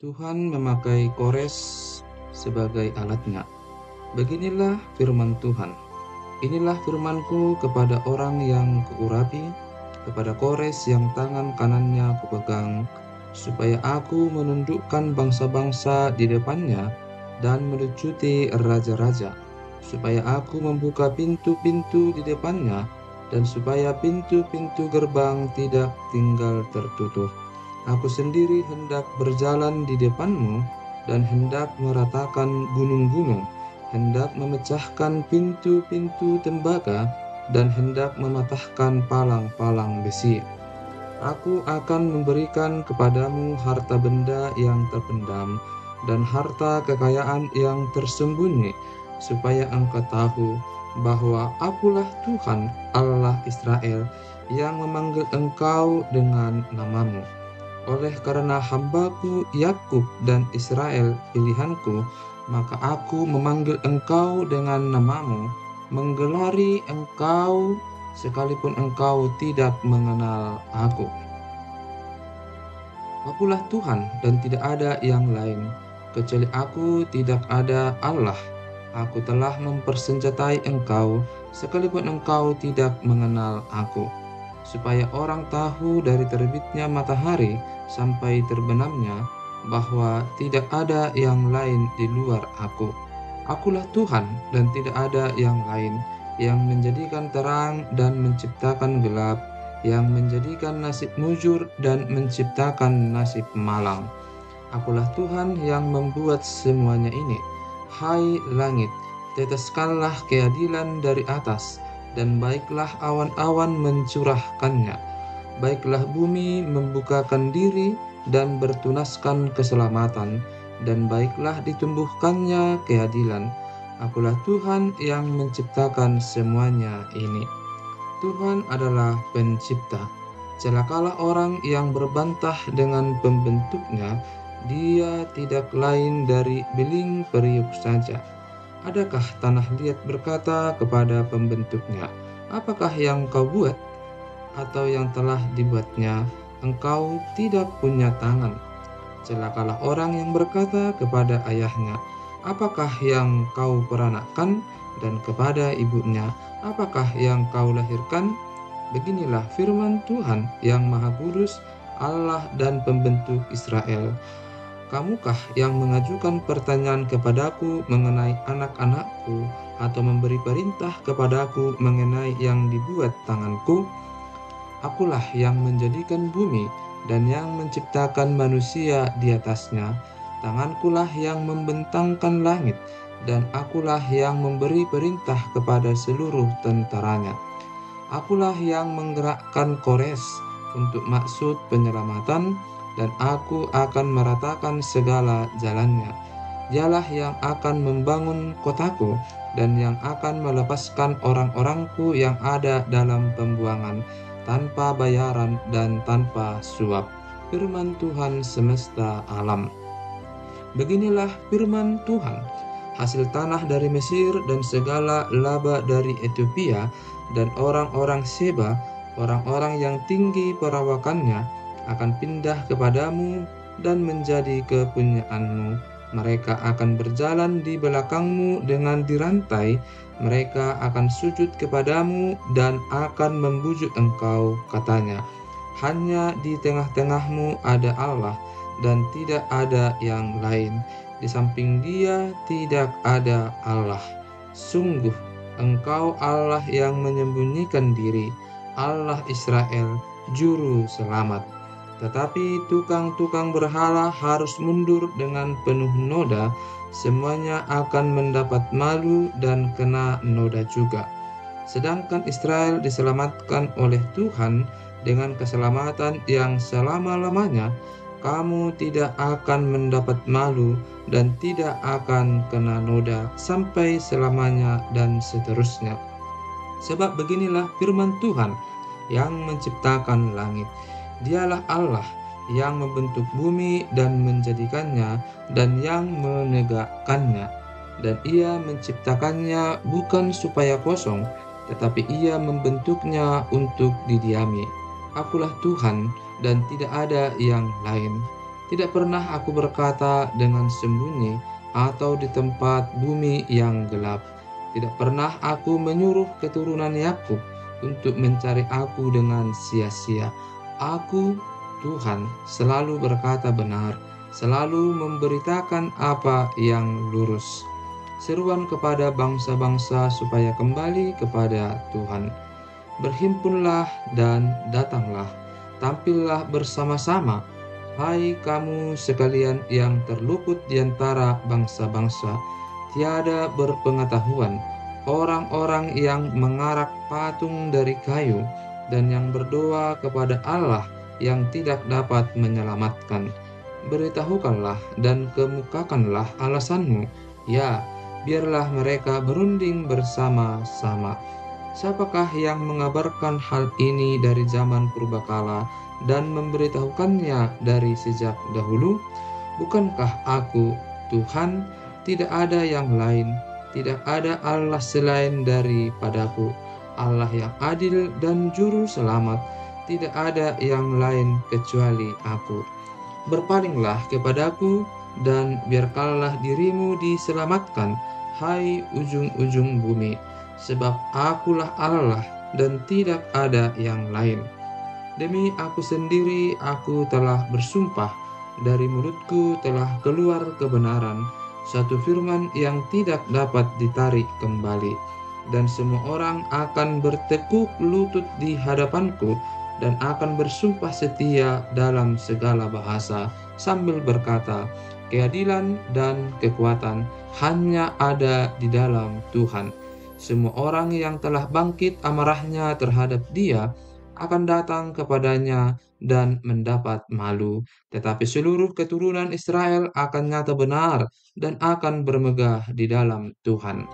Tuhan memakai Kores sebagai alatnya. Beginilah firman Tuhan. Inilah firmanku kepada orang yang kuurapi, kepada Kores yang tangan kanannya kupegang, supaya aku menundukkan bangsa-bangsa di depannya dan melucuti raja-raja, supaya aku membuka pintu-pintu di depannya, dan supaya pintu-pintu gerbang tidak tinggal tertutup. Aku sendiri hendak berjalan di depanmu dan hendak meratakan gunung-gunung, hendak memecahkan pintu-pintu tembaga dan hendak mematahkan palang-palang besi. Aku akan memberikan kepadamu harta benda yang terpendam dan harta kekayaan yang tersembunyi, supaya engkau tahu bahwa Akulah Tuhan Allah Israel yang memanggil engkau dengan namamu. Oleh karena hambaku Yakub dan Israel pilihanku, maka aku memanggil engkau dengan namamu, menggelari engkau sekalipun engkau tidak mengenal aku. Akulah Tuhan dan tidak ada yang lain, kecuali aku tidak ada Allah. Aku telah mempersenjatai engkau, sekalipun engkau tidak mengenal aku, supaya orang tahu dari terbitnya matahari sampai terbenamnya, bahwa tidak ada yang lain di luar aku. Akulah Tuhan dan tidak ada yang lain, yang menjadikan terang dan menciptakan gelap, yang menjadikan nasib mujur dan menciptakan nasib malang. Akulah Tuhan yang membuat semuanya ini. Hai langit, teteskanlah keadilan dari atas, dan baiklah awan-awan mencurahkannya. Baiklah bumi membukakan diri dan bertunaskan keselamatan, dan baiklah ditumbuhkannya keadilan. Akulah Tuhan yang menciptakan semuanya ini. Tuhan adalah pencipta. Celakalah orang yang berbantah dengan pembentuknya, dia tidak lain dari beling periuk saja. Adakah tanah liat berkata kepada pembentuknya, apakah yang kau buat? Atau yang telah dibuatnya, engkau tidak punya tangan. Celakalah orang yang berkata kepada ayahnya, apakah yang kau peranakkan? Dan kepada ibunya, apakah yang kau lahirkan? Beginilah firman Tuhan yang Maha Kudus, Allah dan pembentuk Israel. Kamukah yang mengajukan pertanyaan kepadaku mengenai anak-anakku, atau memberi perintah kepadaku mengenai yang dibuat tanganku? Akulah yang menjadikan bumi dan yang menciptakan manusia di atasnya. Tangankulah yang membentangkan langit, dan akulah yang memberi perintah kepada seluruh tentaranya. Akulah yang menggerakkan Kores untuk maksud penyelamatan, dan aku akan meratakan segala jalannya. Dialah yang akan membangun kotaku, dan yang akan melepaskan orang-orangku yang ada dalam pembuangan, tanpa bayaran dan tanpa suap. Firman Tuhan semesta alam. Beginilah firman Tuhan, hasil tanah dari Mesir dan segala laba dari Ethiopia dan orang-orang Seba, orang-orang yang tinggi perawakannya, akan pindah kepadamu dan menjadi kepunyaanmu. Mereka akan berjalan di belakangmu dengan dirantai, mereka akan sujud kepadamu dan akan membujuk engkau, katanya. Hanya di tengah-tengahmu ada Allah, dan tidak ada yang lain. Di samping Dia tidak ada Allah. Sungguh, engkau Allah yang menyembunyikan diri, Allah Israel, juru selamat. Tetapi tukang-tukang berhala harus mundur dengan penuh noda, semuanya akan mendapat malu dan kena noda juga. Sedangkan Israel diselamatkan oleh Tuhan dengan keselamatan yang selama-lamanya, kamu tidak akan mendapat malu dan tidak akan kena noda sampai selamanya dan seterusnya. Sebab beginilah firman Tuhan yang menciptakan langit. Dialah Allah yang membentuk bumi dan menjadikannya dan yang menegakkannya. Dan Ia menciptakannya bukan supaya kosong, tetapi Ia membentuknya untuk didiami. Akulah Tuhan dan tidak ada yang lain. Tidak pernah aku berkata dengan sembunyi atau di tempat bumi yang gelap. Tidak pernah aku menyuruh keturunan Yakub untuk mencari aku dengan sia-sia. Aku, Tuhan, selalu berkata benar, selalu memberitakan apa yang lurus. Seruan kepada bangsa-bangsa supaya kembali kepada Tuhan. Berhimpunlah dan datanglah, tampillah bersama-sama, hai kamu sekalian yang terluput di antara bangsa-bangsa, tiada berpengetahuan, orang-orang yang mengarak patung dari kayu, dan yang berdoa kepada Allah yang tidak dapat menyelamatkan. Beritahukanlah dan kemukakanlah alasanmu, ya, biarlah mereka berunding bersama-sama. Siapakah yang mengabarkan hal ini dari zaman purbakala dan memberitahukannya dari sejak dahulu? Bukankah aku, Tuhan, tidak ada yang lain, tidak ada Allah selain daripadaku, Allah yang adil dan juru selamat, tidak ada yang lain kecuali aku. Berpalinglah kepadaku dan biarkanlah dirimu diselamatkan, hai ujung-ujung bumi, sebab akulah Allah dan tidak ada yang lain. Demi aku sendiri aku telah bersumpah, dari mulutku telah keluar kebenaran, satu firman yang tidak dapat ditarik kembali. Dan semua orang akan bertekuk lutut di hadapanku dan akan bersumpah setia dalam segala bahasa, sambil berkata, keadilan dan kekuatan hanya ada di dalam Tuhan. Semua orang yang telah bangkit amarahnya terhadap Dia akan datang kepadanya dan mendapat malu. Tetapi seluruh keturunan Israel akan nyata benar dan akan bermegah di dalam Tuhan.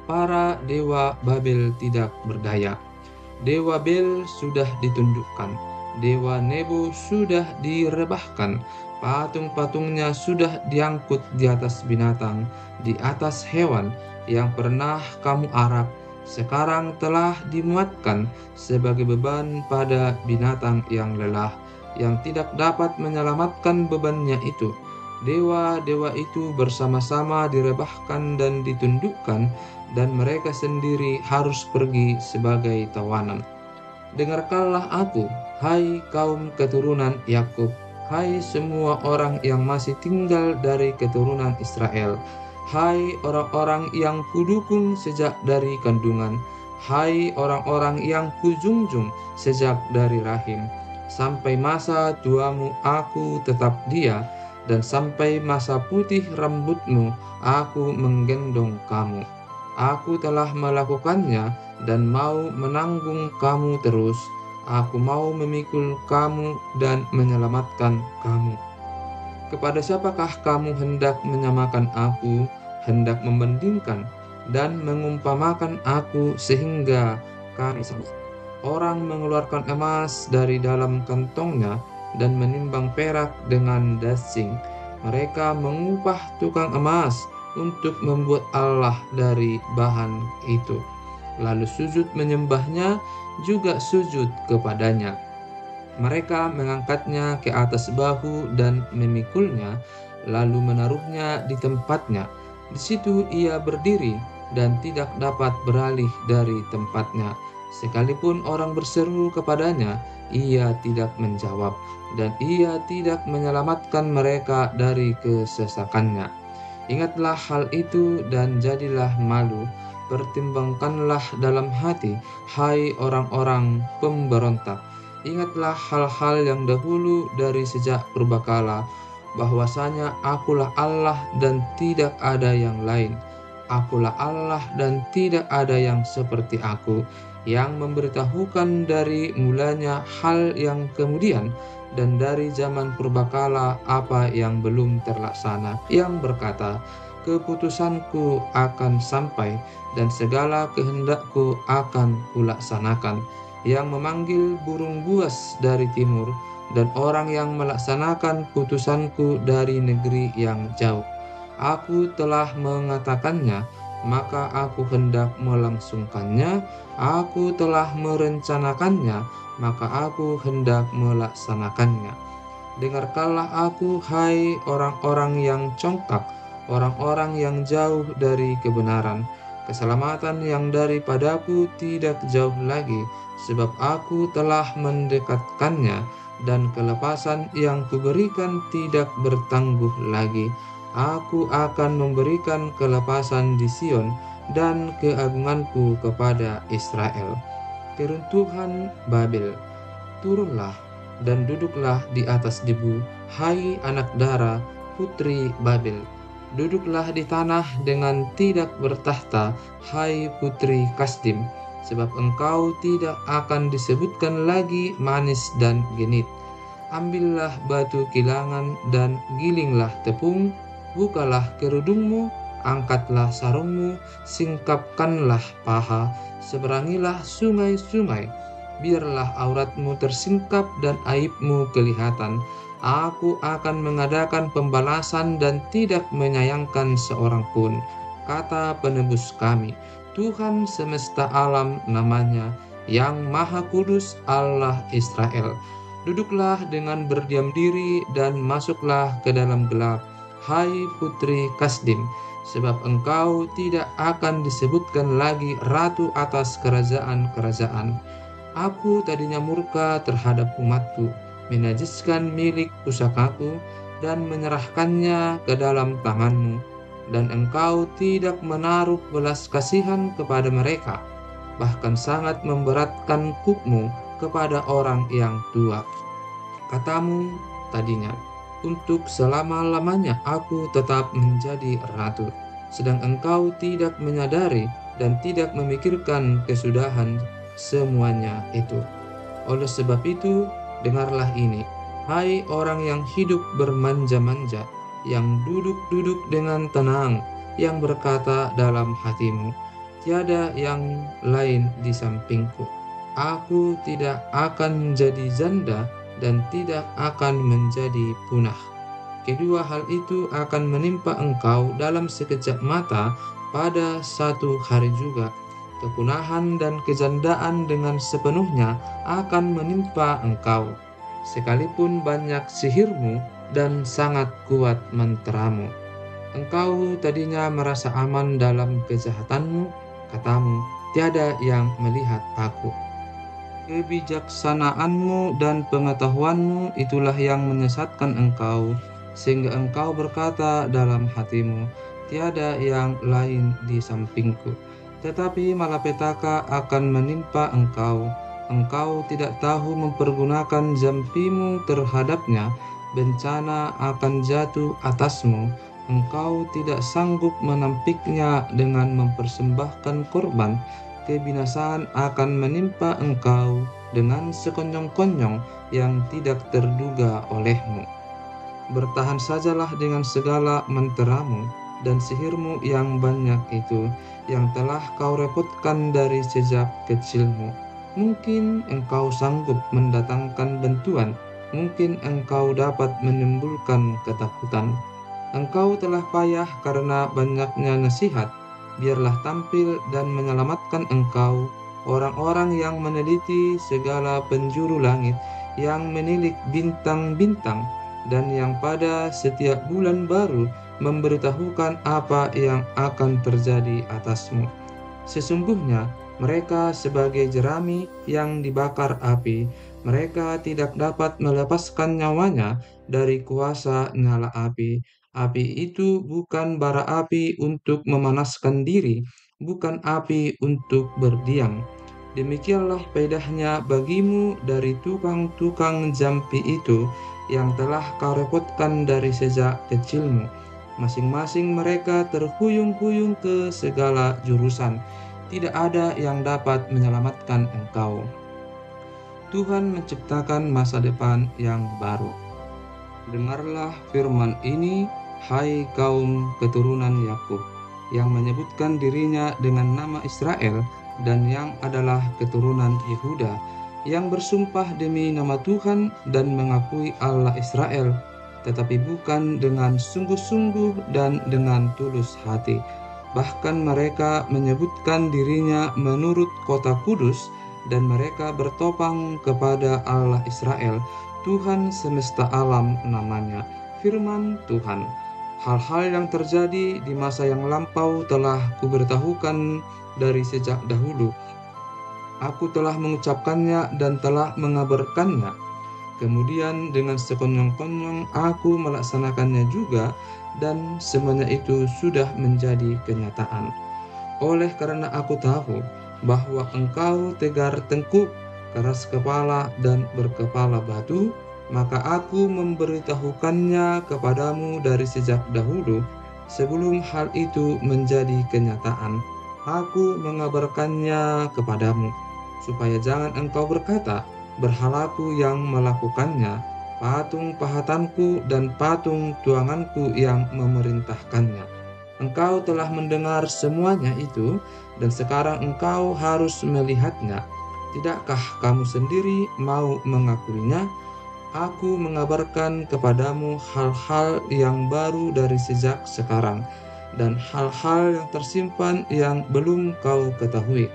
Para dewa Babel tidak berdaya. Dewa Bel sudah ditundukkan. Dewa Nebo sudah direbahkan. Patung-patungnya sudah diangkut di atas binatang, di atas hewan yang pernah kamu arak. Sekarang telah dimuatkan sebagai beban pada binatang yang lelah, yang tidak dapat menyelamatkan bebannya itu. Dewa-dewa itu bersama-sama direbahkan dan ditundukkan, dan mereka sendiri harus pergi sebagai tawanan. Dengarkanlah aku, hai kaum keturunan Yakub, hai semua orang yang masih tinggal dari keturunan Israel, hai orang-orang yang kudukung sejak dari kandungan, hai orang-orang yang kujunjung sejak dari rahim. Sampai masa tuamu aku tetap dia, dan sampai masa putih rambutmu aku menggendong kamu. Aku telah melakukannya dan mau menanggung kamu terus. Aku mau memikul kamu dan menyelamatkan kamu. Kepada siapakah kamu hendak menyamakan aku, hendak membandingkan dan mengumpamakan aku sehingga kami sama? Orang mengeluarkan emas dari dalam kantongnya dan menimbang perak dengan dasing. Mereka mengupah tukang emas untuk membuat Allah dari bahan itu, lalu sujud menyembahnya, juga sujud kepadanya. Mereka mengangkatnya ke atas bahu dan memikulnya, lalu menaruhnya di tempatnya. Di situ ia berdiri dan tidak dapat beralih dari tempatnya. Sekalipun orang berseru kepadanya, ia tidak menjawab, dan ia tidak menyelamatkan mereka dari kesesakannya. Ingatlah hal itu dan jadilah malu. Pertimbangkanlah dalam hati, hai orang-orang pemberontak. Ingatlah hal-hal yang dahulu dari sejak purbakala, bahwasanya akulah Allah dan tidak ada yang lain. Akulah Allah dan tidak ada yang seperti aku, yang memberitahukan dari mulanya hal yang kemudian, dan dari zaman purbakala apa yang belum terlaksana, yang berkata, keputusanku akan sampai dan segala kehendakku akan kulaksanakan, yang memanggil burung buas dari timur dan orang yang melaksanakan putusanku dari negeri yang jauh. Aku telah mengatakannya, maka aku hendak melangsungkannya. Aku telah merencanakannya, maka aku hendak melaksanakannya. Dengarkanlah aku, hai orang-orang yang congkak, orang-orang yang jauh dari kebenaran. Keselamatan yang daripadaku tidak jauh lagi, sebab aku telah mendekatkannya, dan kelepasan yang kuberikan tidak bertangguh lagi. Aku akan memberikan kelepasan di Sion, dan keagunganku kepada Israel. Keruntuhan Babel. Turunlah dan duduklah di atas debu, hai anak dara, putri Babel. Duduklah di tanah dengan tidak bertahta, hai putri Kasdim, sebab engkau tidak akan disebutkan lagi manis dan genit. Ambillah batu kilangan dan gilinglah tepung, bukalah kerudungmu, angkatlah sarungmu, singkapkanlah paha, seberangilah sungai-sungai. Biarlah auratmu tersingkap dan aibmu kelihatan. Aku akan mengadakan pembalasan dan tidak menyayangkan seorang pun, kata penebus kami. Tuhan semesta alam namanya, yang Maha Kudus Allah Israel. Duduklah dengan berdiam diri dan masuklah ke dalam gelap, hai putri Kasdim, sebab engkau tidak akan disebutkan lagi ratu atas kerajaan-kerajaan. Aku tadinya murka terhadap umatku, menajiskan milik pusakaku, dan menyerahkannya ke dalam tanganmu. Dan engkau tidak menaruh belas kasihan kepada mereka, bahkan sangat memberatkan kukmu kepada orang yang tua. Katamu tadinya, untuk selama-lamanya aku tetap menjadi ratu, sedang engkau tidak menyadari dan tidak memikirkan kesudahan semuanya itu. Oleh sebab itu, dengarlah ini, hai orang yang hidup bermanja-manja, yang duduk-duduk dengan tenang, yang berkata dalam hatimu, tiada yang lain di sampingku. Aku tidak akan menjadi janda dan tidak akan menjadi punah. Kedua hal itu akan menimpa engkau dalam sekejap mata pada satu hari juga. Kepunahan dan kejandaan dengan sepenuhnya akan menimpa engkau, sekalipun banyak sihirmu dan sangat kuat manteramu. Engkau tadinya merasa aman dalam kejahatanmu, katamu, tiada yang melihat aku. Kebijaksanaanmu dan pengetahuanmu itulah yang menyesatkan engkau, sehingga engkau berkata dalam hatimu, tiada yang lain di sampingku. Tetapi malapetaka akan menimpa engkau. Engkau tidak tahu mempergunakan jampimu terhadapnya. Bencana akan jatuh atasmu. Engkau tidak sanggup menampiknya dengan mempersembahkan korban. Kebinasaan akan menimpa engkau dengan sekonyong-konyong yang tidak terduga olehmu. Bertahan sajalah dengan segala manteramu dan sihirmu yang banyak itu, yang telah kau repotkan dari sejak kecilmu. Mungkin engkau sanggup mendatangkan bantuan, mungkin engkau dapat menimbulkan ketakutan. Engkau telah payah karena banyaknya nasihat, biarlah tampil dan menyelamatkan engkau orang-orang yang meneliti segala penjuru langit, yang menilik bintang-bintang, dan yang pada setiap bulan baru memberitahukan apa yang akan terjadi atasmu. Sesungguhnya mereka sebagai jerami yang dibakar api. Mereka tidak dapat melepaskan nyawanya dari kuasa nyala api. Api itu bukan bara api untuk memanaskan diri, bukan api untuk berdiam. Demikianlah pedahnya bagimu dari tukang-tukang jampi itu, yang telah kau repotkan dari sejak kecilmu. Masing-masing mereka terhuyung-huyung ke segala jurusan. Tidak ada yang dapat menyelamatkan engkau. Tuhan menciptakan masa depan yang baru. Dengarlah firman ini, hai kaum keturunan Yakub, yang menyebutkan dirinya dengan nama Israel dan yang adalah keturunan Yehuda, yang bersumpah demi nama Tuhan dan mengakui Allah Israel, tetapi bukan dengan sungguh-sungguh dan dengan tulus hati. Bahkan mereka menyebutkan dirinya menurut kota kudus, dan mereka bertopang kepada Allah Israel, Tuhan semesta alam namanya, firman Tuhan. Hal-hal yang terjadi di masa yang lampau telah kuberitahukan dari sejak dahulu. Aku telah mengucapkannya dan telah mengabarkannya. Kemudian dengan sekonyong-konyong aku melaksanakannya juga, dan semuanya itu sudah menjadi kenyataan. Oleh karena aku tahu bahwa engkau tegar tengkuk, keras kepala, dan berkepala batu, maka aku memberitahukannya kepadamu dari sejak dahulu, sebelum hal itu menjadi kenyataan. Aku mengabarkannya kepadamu, supaya jangan engkau berkata, berhalaku yang melakukannya, patung pahatanku dan patung tuanganku yang memerintahkannya. Engkau telah mendengar semuanya itu, dan sekarang engkau harus melihatnya. Tidakkah kamu sendiri mau mengakuinya? Aku mengabarkan kepadamu hal-hal yang baru dari sejak sekarang, dan hal-hal yang tersimpan yang belum kau ketahui.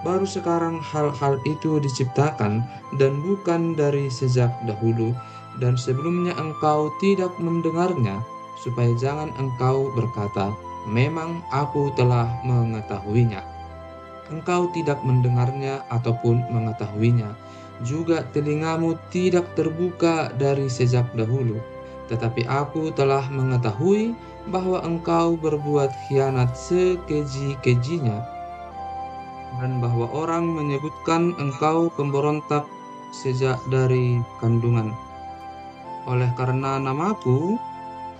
Baru sekarang hal-hal itu diciptakan, dan bukan dari sejak dahulu, dan sebelumnya engkau tidak mendengarnya, supaya jangan engkau berkata, memang aku telah mengetahuinya. Engkau tidak mendengarnya ataupun mengetahuinya, juga telingamu tidak terbuka dari sejak dahulu. Tetapi aku telah mengetahui bahwa engkau berbuat khianat sekeji-kejinya, dan bahwa orang menyebutkan engkau pemberontak sejak dari kandungan. Oleh karena namaku,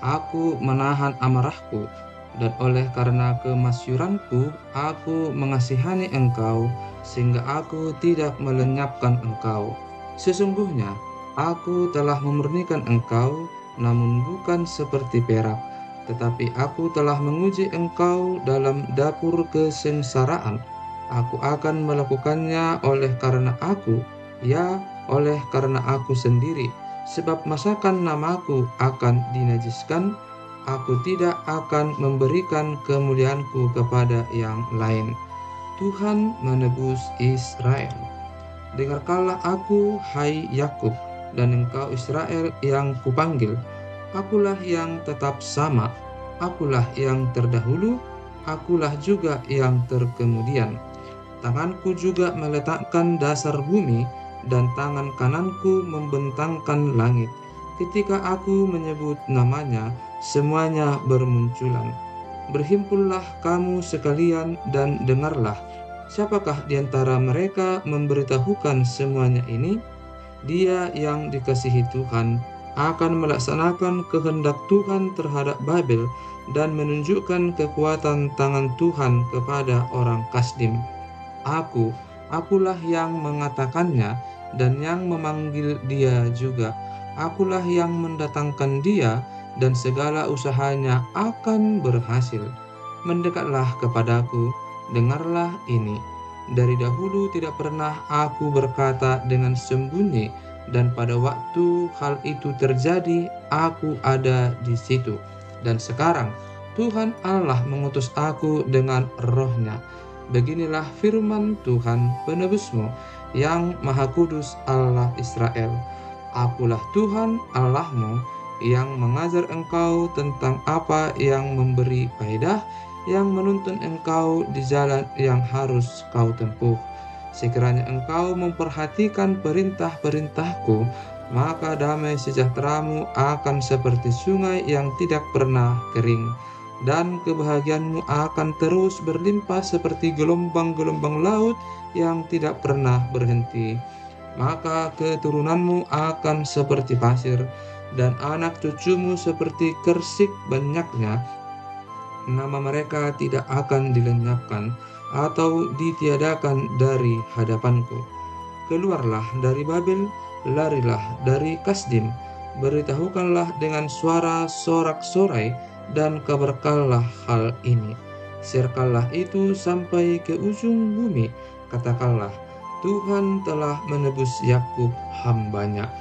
aku menahan amarahku, dan oleh karena kemasyuranku, aku mengasihani engkau, sehingga aku tidak melenyapkan engkau. Sesungguhnya, aku telah memurnikan engkau, namun bukan seperti perak, tetapi aku telah menguji engkau dalam dapur kesengsaraan. Aku akan melakukannya oleh karena aku, ya, oleh karena aku sendiri. Sebab masakan namaku akan dinajiskan, aku tidak akan memberikan kemuliaanku kepada yang lain. Tuhan menebus Israel. Dengarkanlah aku, hai Yakub, dan engkau Israel yang kupanggil. Akulah yang tetap sama, akulah yang terdahulu, akulah juga yang terkemudian. Tanganku juga meletakkan dasar bumi, dan tangan kananku membentangkan langit. Ketika aku menyebut namanya, semuanya bermunculan. Berhimpunlah kamu sekalian dan dengarlah. Siapakah di antara mereka memberitahukan semuanya ini? Dia yang dikasihi Tuhan akan melaksanakan kehendak Tuhan terhadap Babel dan menunjukkan kekuatan tangan Tuhan kepada orang Kasdim. Akulah yang mengatakannya dan yang memanggil dia juga. Akulah yang mendatangkan dia, dan segala usahanya akan berhasil. Mendekatlah kepadaku, dengarlah ini. Dari dahulu tidak pernah aku berkata dengan sembunyi, dan pada waktu hal itu terjadi, aku ada di situ. Dan sekarang Tuhan Allah mengutus aku dengan roh-Nya. Beginilah firman Tuhan penebusmu, yang Maha Kudus Allah Israel. Akulah Tuhan Allahmu, yang mengajar engkau tentang apa yang memberi faedah, yang menuntun engkau di jalan yang harus kau tempuh. Sekiranya engkau memperhatikan perintah-perintahku, maka damai sejahteramu akan seperti sungai yang tidak pernah kering, dan kebahagiaanmu akan terus berlimpah seperti gelombang-gelombang laut yang tidak pernah berhenti. Maka keturunanmu akan seperti pasir, dan anak cucumu seperti kersik banyaknya. Nama mereka tidak akan dilenyapkan atau ditiadakan dari hadapanku. Keluarlah dari Babel, larilah dari Kasdim, beritahukanlah dengan suara sorak-sorai, dan kabarkanlah hal ini. Siarkanlah itu sampai ke ujung bumi. Katakanlah, Tuhan telah menebus Yakub hambanya.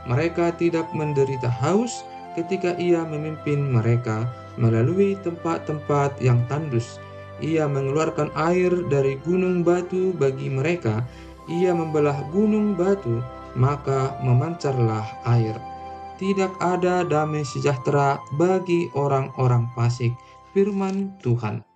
Mereka tidak menderita haus ketika ia memimpin mereka melalui tempat-tempat yang tandus. Ia mengeluarkan air dari gunung batu bagi mereka. Ia membelah gunung batu maka memancarlah air. Tidak ada damai sejahtera bagi orang-orang fasik, firman Tuhan.